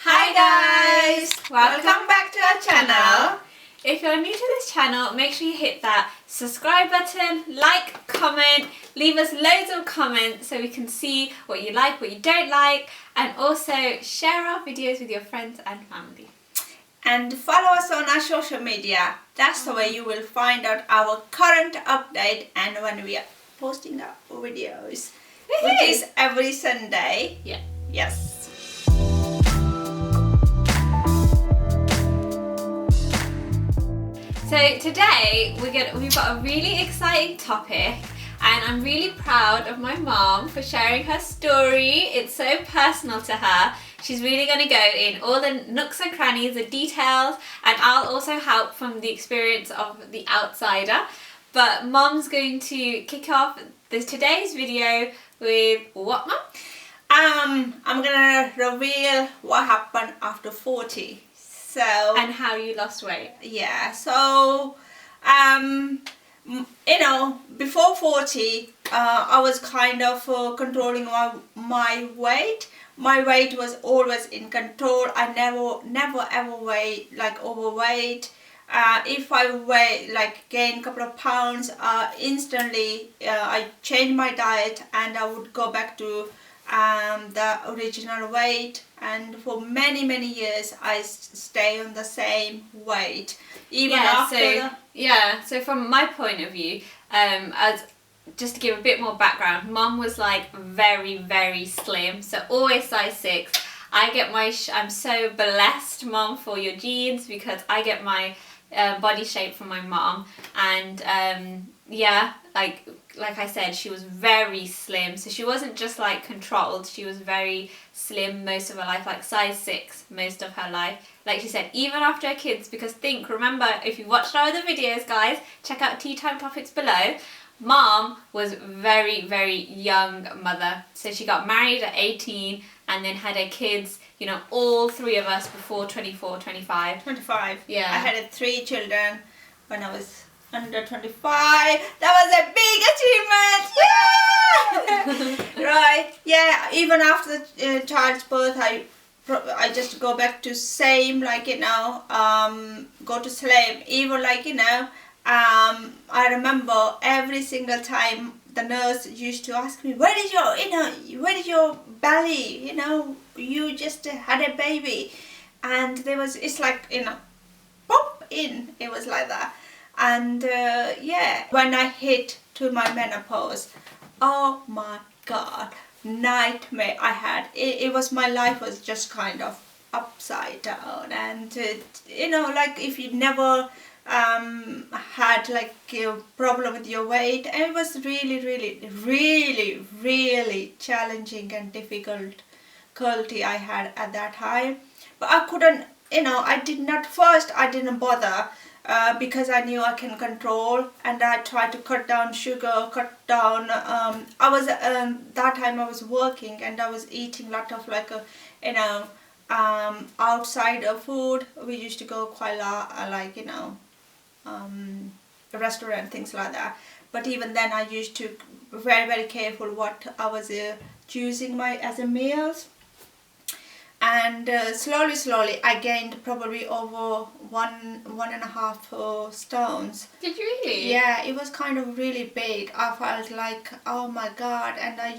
Hi guys! Welcome back to our channel. If you're new to this channel, make sure you hit that subscribe button, like, comment, leave us loads of comments so we can see what you like, what you don't like, and also share our videos with your friends and family. And follow us on our social media. That's the way you will find out our current update and when we are posting our videos, which is every Sunday. Yeah. Yes. So today we've got a really exciting topic, and I'm really proud of my mom for sharing her story. It's so personal to her. She's really going to go in all the nooks and crannies, the details, and I'll also help from the experience of the outsider. But Mom's going to kick off today's video with what, Mom? I'm gonna reveal what happened after 40. So And how you lost weight. yeah, so before 40 I was kind of controlling my weight. My weight was always in control. I never ever weighed like overweight. If I gain a couple of pounds, instantly I changed my diet and I would go back to the original weight, and for many years I stay on the same weight even So from my point of view, as just to give a bit more background, Mom was like very slim, so always size 6. I get I'm so blessed, Mom, for your genes, because I get my body shape from my mom, and like I said, she was very slim, so she wasn't just like controlled, she was very slim most of her life, like size 6 most of her life, like she said, even after her kids. Because remember, if you watched our other videos, guys, check out Tea Time Topics below. Mom was very young mother, so she got married at 18 and then had her kids, all 3 of us before 25. Yeah, I had 3 children when I was under 25. That was a big achievement. Yeah. Right. Yeah, even after the child's birth, I just go back to same, go to sleep. Even I remember every single time the nurse used to ask me, where is your belly? You just had a baby, and it's like pop in. It was like that. And when I hit to my menopause, oh my God, nightmare I had. My life was just kind of upside down. And if you never had a problem with your weight, and it was really challenging and difficult I had at that time. But I couldn't, I didn't bother. Because I knew I can control, and I tried to cut down sugar, I was that time I was working, and I was eating a lot of outside food. We used to go quite a lot, restaurant, things like that. But even then I used to very careful what I was choosing as a meals. And slowly I gained probably over 1.5 stones. Did you really? Yeah, it was kind of really big. I felt like, oh my God. And I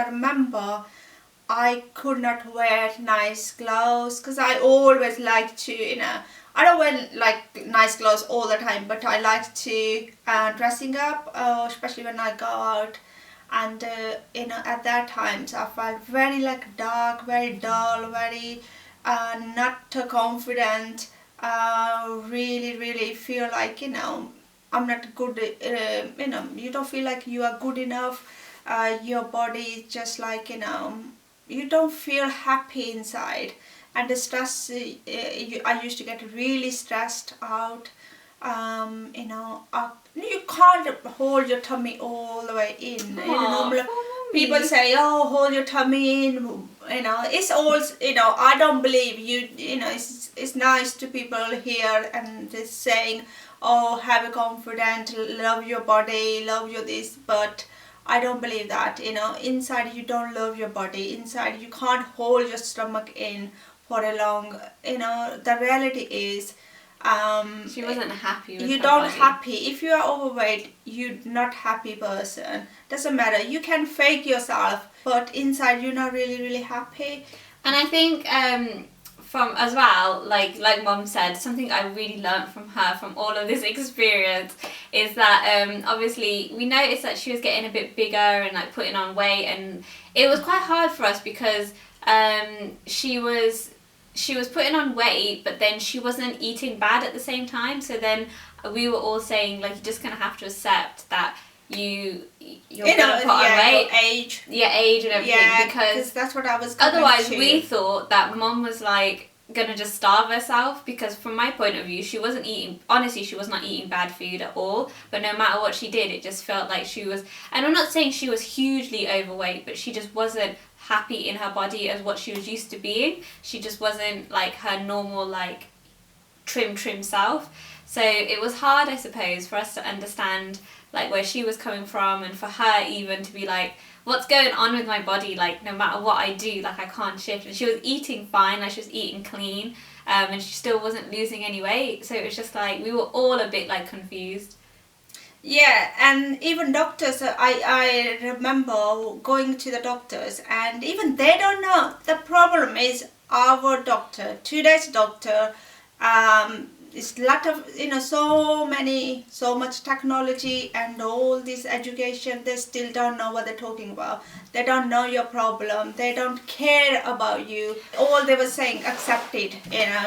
remember I could not wear nice clothes, because I always like to, I don't wear nice clothes all the time, but I like to dressing up, especially when I go out. And at that time, so I felt very dark, very dull, very not confident. Really feel like I'm not good. You don't feel like you are good enough. Your body is just you don't feel happy inside. And the stress, I used to get really stressed out. You can't hold your tummy all the way in. People say, oh, hold your tummy in. It's all, I don't believe you. It's nice to people here and just saying, oh, have a confidence, love your body, love your this, but I don't believe that. Inside you don't love your body. Inside you can't hold your stomach in for a long, the reality is, She wasn't happy with you her don't body. happy. If you are overweight, you're not happy person. Doesn't matter. You can fake yourself, but inside you're not really, really happy. And I think from as well, like Mom said, something I really learnt from her from all of this experience is that obviously we noticed that she was getting a bit bigger and like putting on weight, and it was quite hard for us because she was putting on weight, but then she wasn't eating bad at the same time. So then we were all saying, like, you're just gonna have to accept that you're gonna put on weight, your age and everything, because that's what I was. Otherwise, we thought that Mom was like gonna just starve herself, because from my point of view, she wasn't eating. Honestly, she was not eating bad food at all. But no matter what she did, it just felt like she was. And I'm not saying she was hugely overweight, but she just wasn't happy in her body as what she was used to being. She just wasn't like her normal, like, trim self. So it was hard, I suppose, for us to understand like where she was coming from, and for her even to be like, what's going on with my body, like no matter what I do, like I can't shift. And she was eating fine, like she was eating clean, and she still wasn't losing any weight. So it was just like we were all a bit like confused. Yeah, and even doctors, I remember going to the doctors, and even they don't know. The problem is our doctor, today's doctor, it's a lot of, so much technology and all this education, they still don't know what they're talking about. They don't know your problem. They don't care about you. All they were saying, accept it,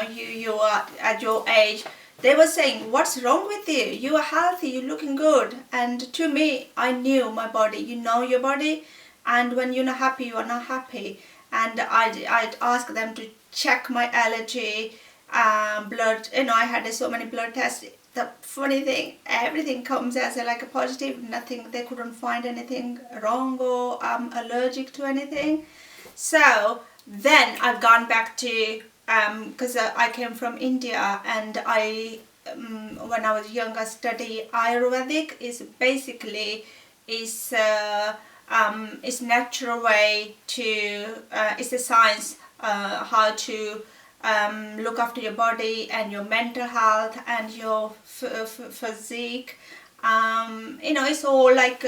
you are at your age. They were saying, what's wrong with you? You are healthy, you're looking good. And to me, I knew my body. You know your body. And when you're not happy, you are not happy. And I'd ask them to check my allergy, blood. I had so many blood tests. The funny thing, everything comes as a positive. Nothing, they couldn't find anything wrong or allergic to anything. So then I've gone back to, because I came from India, and I, when I was young, I studied Ayurvedic. Is basically is natural way to, it's a science, how to look after your body and your mental health and your physique. It's all like,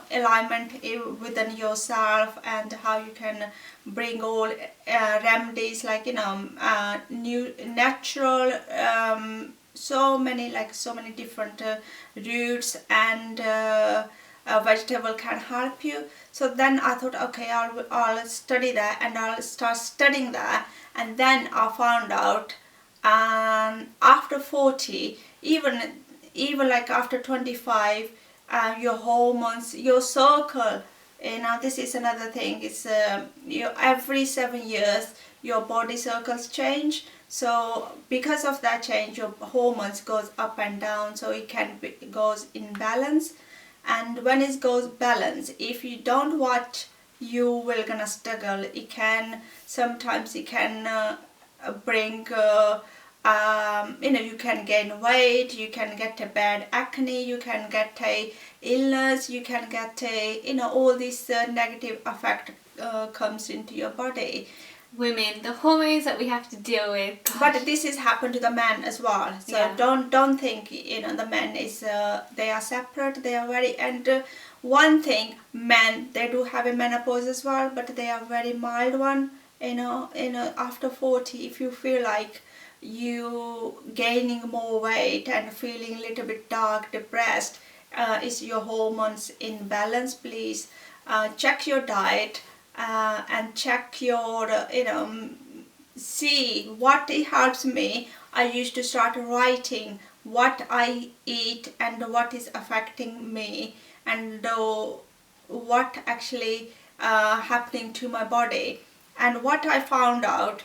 alignment within yourself, and how you can bring all remedies, like, new natural, so many different roots and vegetable can help you. So then I thought, okay, I'll study that, and I'll start studying that. And then I found out, after 40, even like after 25, your hormones, your circle, this is another thing. It's every 7 years your body circles change. So because of that change, your hormones goes up and down. So it goes in balance. And when it goes balance, if you don't watch, you will gonna struggle. Sometimes it can bring, you can gain weight, you can get a bad acne, you can get a illness, you can get a, all this negative effect comes into your body. Women, the hormones that we have to deal with. Gosh. But this has happened to the men as well. So yeah. Don't think the men is they are separate. They are very, and one thing, men, they do have a menopause as well, but they are very mild one. After 40, if you feel like you gaining more weight and feeling a little bit dark, depressed, is your hormones in balance, please check your diet. And check your, see what it helps me. I used to start writing what I eat and what is affecting me, and what actually happening to my body. And what I found out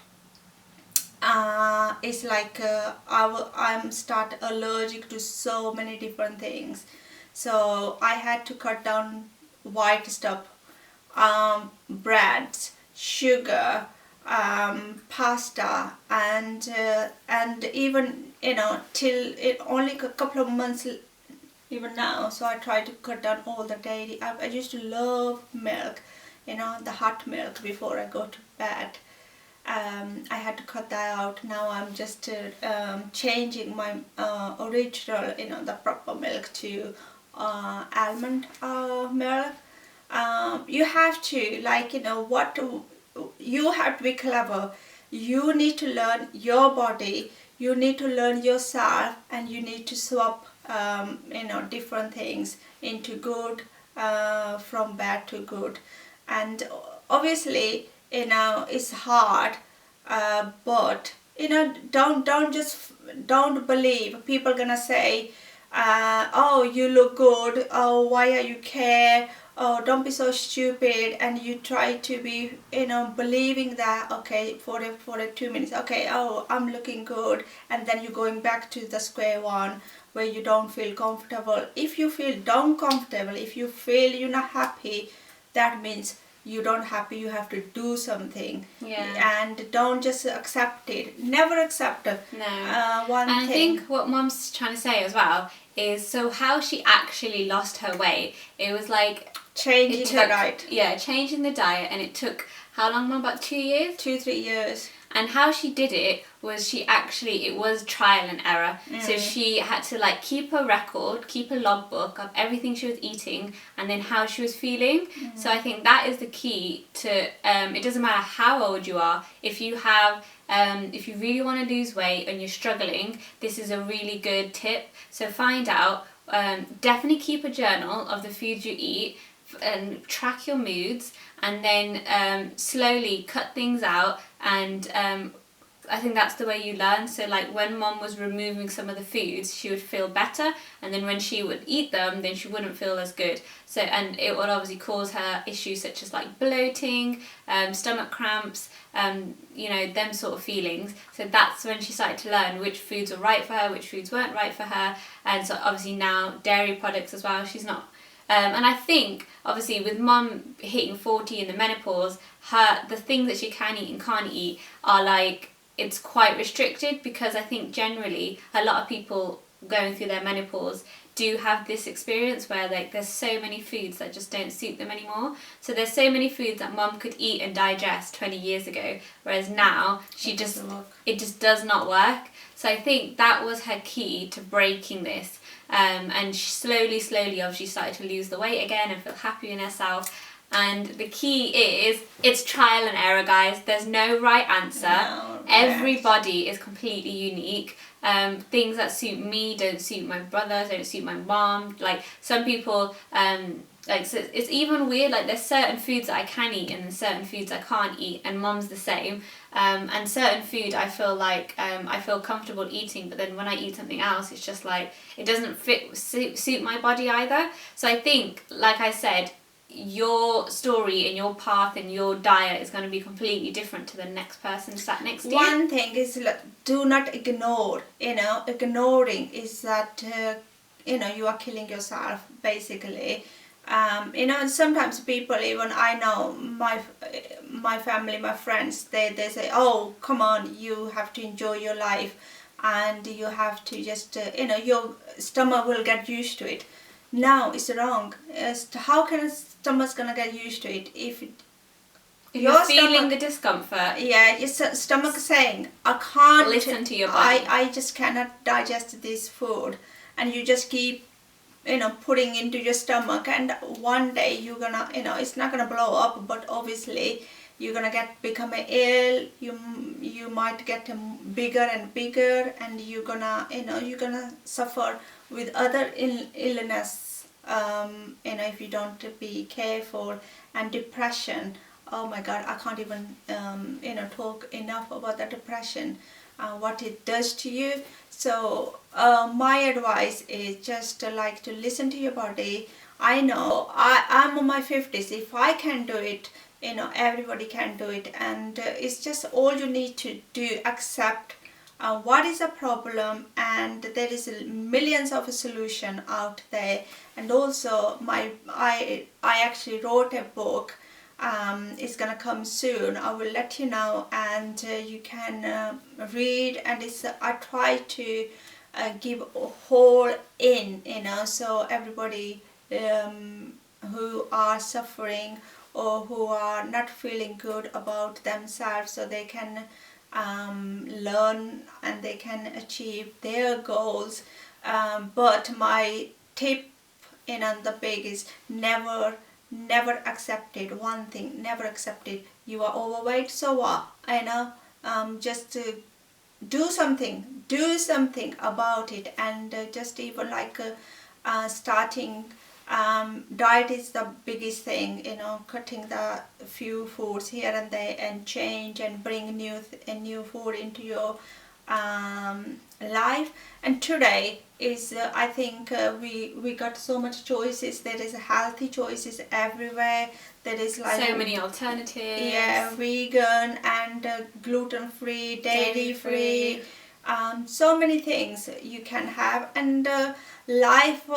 is like I'm start allergic to so many different things. So I had to cut down white stuff. Breads, sugar, pasta, and even till it only a couple of months even now. So I try to cut down all the dairy. I used to love milk, the hot milk before I go to bed, I had to cut that out. Now I'm just changing my original, the proper milk to almond milk. You have to, you have to be clever. You need to learn your body, you need to learn yourself, and you need to swap different things into good, from bad to good. And obviously, it's hard, but don't believe people gonna say, oh, you look good, oh, why are you care, oh, don't be so stupid, and you try to be believing that, okay, for a 2 minutes, okay, oh, I'm looking good, and then you're going back to the square one where you don't feel comfortable. If you feel uncomfortable, if you feel you're not happy, that means you don't happy, you have to do something. And don't just accept it, never accept it. One and thing. I think what Mum's trying to say as well is, so how she actually lost her weight, it was like changing the diet. Changing the diet, and it took how long, Mum? About 2 years? 2-3 years. And how she did it was it was trial and error. So she had to keep a record, keep a logbook of everything she was eating and then how she was feeling. So I think that is the key to, it doesn't matter how old you are, if you have, if you really want to lose weight and you're struggling, this is a really good tip. So find out, definitely keep a journal of the foods you eat and track your moods, and then slowly cut things out. And I think that's the way you learn. So when Mum was removing some of the foods, she would feel better, and then when she would eat them, then she wouldn't feel as good. So, and it would obviously cause her issues such as bloating, stomach cramps, them sort of feelings. So that's when she started to learn which foods were right for her, which foods weren't right for her. And so obviously now dairy products as well, she's not. And I think, obviously, with Mum hitting 40 in the menopause, the things that she can eat and can't eat are it's quite restricted, because I think generally a lot of people going through their menopause do have this experience where there's so many foods that just don't suit them anymore. So there's so many foods that Mum could eat and digest 20 years ago, whereas now it just does not work. So I think that was her key to breaking this. And she slowly obviously started to lose the weight again and feel happy in herself. And the key is, it's trial and error, guys. There's no right answer. No, everybody is completely unique. Things that suit me don't suit my brother, don't suit my mom. Some people, so it's even weird, there's certain foods that I can eat and certain foods I can't eat, and Mum's the same. And certain food I feel I feel comfortable eating, but then when I eat something else, it's just it doesn't suit my body either. So I think, like I said, your story and your path and your diet is going to be completely different to the next person sat next to you. One thing is, do not ignore. Ignoring is that you are killing yourself, basically. And sometimes people, even I know my family, my friends, they say, oh, come on, you have to enjoy your life, and you have to just your stomach will get used to it. No, it's wrong. How can a stomach's gonna get used to it if you're feeling the discomfort? Yeah, your stomach saying, I can't listen to your body. I just cannot digest this food, and you just keep putting into your stomach, and one day you're gonna it's not gonna blow up, but obviously you're gonna become ill. You might get bigger and bigger, and you're gonna suffer with other illness, if you don't be careful. And depression, oh my god, I can't even talk enough about the depression, what it does to you. So my advice is just to listen to your body. I know I'm in my 50s. If I can do it, everybody can do it. And it's just all you need to do, accept what is the problem, and there is millions of solution out there. And also I actually wrote a book. It's gonna come soon. I will let you know, and you can read. And I try to give a whole so everybody who are suffering, or who are not feeling good about themselves, so they can learn and they can achieve their goals. But my tip the big is never accepted one thing, never accepted you are overweight, so what, just do something about it. And just even like starting diet is the biggest thing, cutting the few foods here and there and change and bring new food into your life. And today is I think we got so much choices. There is healthy choices everywhere. There is like so many alternatives. Yeah, vegan and gluten free, dairy free, so many things you can have. And life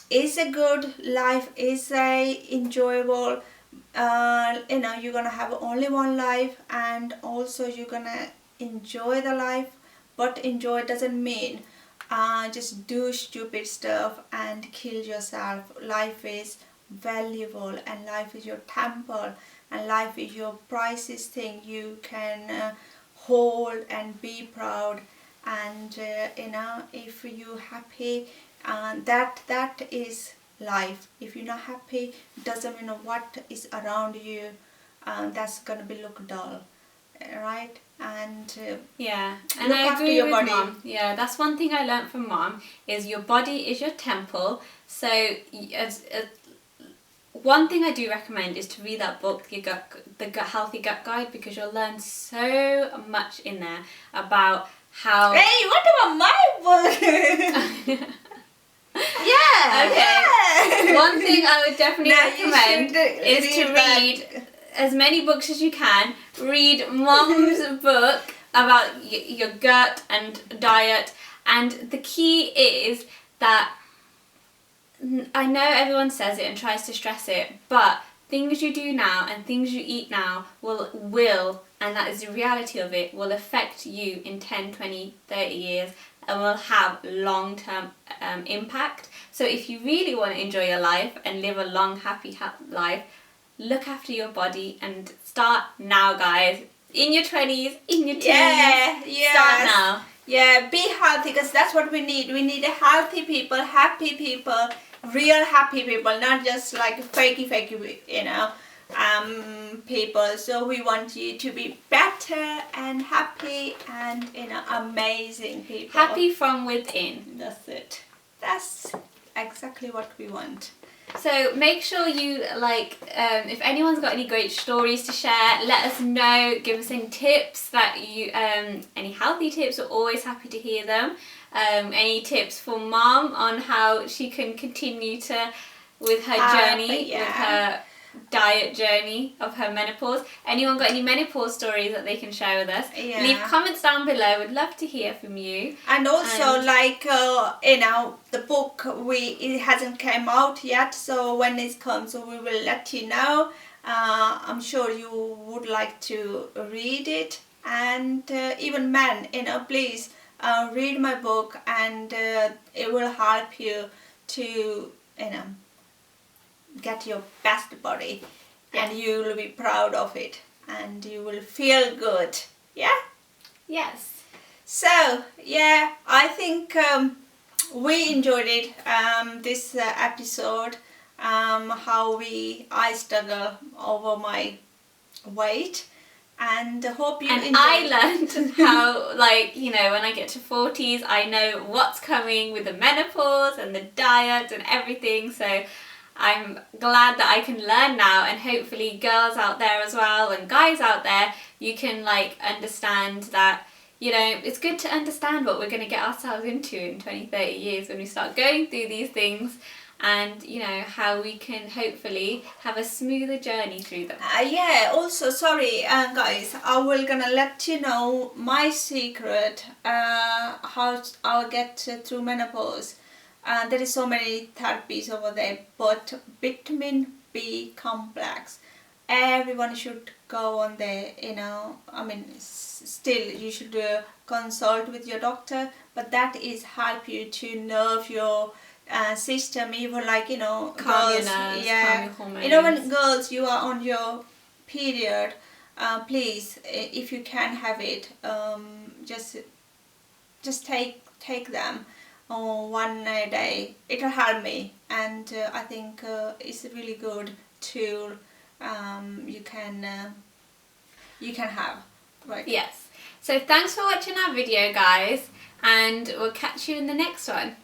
is a good life, is a enjoyable. You're gonna have only one life, and also you're gonna enjoy the life. But enjoy doesn't mean just do stupid stuff and kill yourself. Life is valuable, and life is your temple, and life is your precious thing you can hold and be proud. And if you happy, that is life. If you're not happy, doesn't mean what is around you, that's gonna be look dull, right? And yeah, and look I after agree your with body. Mom. Yeah, that's one thing I learnt from Mom, is your body is your temple. So one thing I do recommend is to read that book, the Healthy Gut Guide, because you'll learn so much in there about how. Hey, what about my book? Yeah. Okay. Yeah. One thing I would definitely Now you recommend should is to that. read as many books as you can. Read Mom's book about your gut and diet. And the key is that, I know everyone says it and tries to stress it, but things you do now and things you eat now will, and that is the reality of it, will affect you in 10, 20, 30 years and will have long-term impact. So if you really want to enjoy your life and live a long, happy life, look after your body and start now, guys. In your 20s, in your teens, start now. Yeah, be healthy, because that's what we need. We need a healthy people, happy people, real happy people, not just like fakey, people. So we want you to be better and happy and amazing people. Happy from within. That's it. That's exactly what we want. So make sure you if anyone's got any great stories to share, let us know. Give us any tips that you any healthy tips. We're always happy to hear them. Any tips for Mom on how she can continue with her journey, with her diet journey of her menopause. Anyone got any menopause stories that they can share with us? Yeah. Leave comments down below. We'd love to hear from you. And also the book, it hasn't came out yet, so when it comes we will let you know. I'm sure you would like to read it. And even men, please read my book, and it will help you to get your best body. Yes. And you will be proud of it, and you will feel good. Yeah. Yes. So yeah, I think we enjoyed it, this episode, how I struggle over my weight, and hope you enjoyed. I learned how, when I get to 40s, I know what's coming with the menopause and the diet and everything. So I'm glad that I can learn now, and hopefully girls out there as well and guys out there, you can understand that, it's good to understand what we're going to get ourselves into in 20, 30 years when we start going through these things, and how we can hopefully have a smoother journey through them. Also, sorry guys, I will gonna let you know my secret, how I'll get through menopause. There is so many therapies over there, but vitamin B complex, everyone should go on there. Still you should consult with your doctor, but that is help you to nerve your system, even like, you know, Calm your girls, nerves, yeah, calm your hormones. you know, when girls, you are on your period, please, if you can have it, just take them one a day. It'll help me, and I think it's a really good tool you can have, right? Yes. So thanks for watching our video, guys, and we'll catch you in the next one.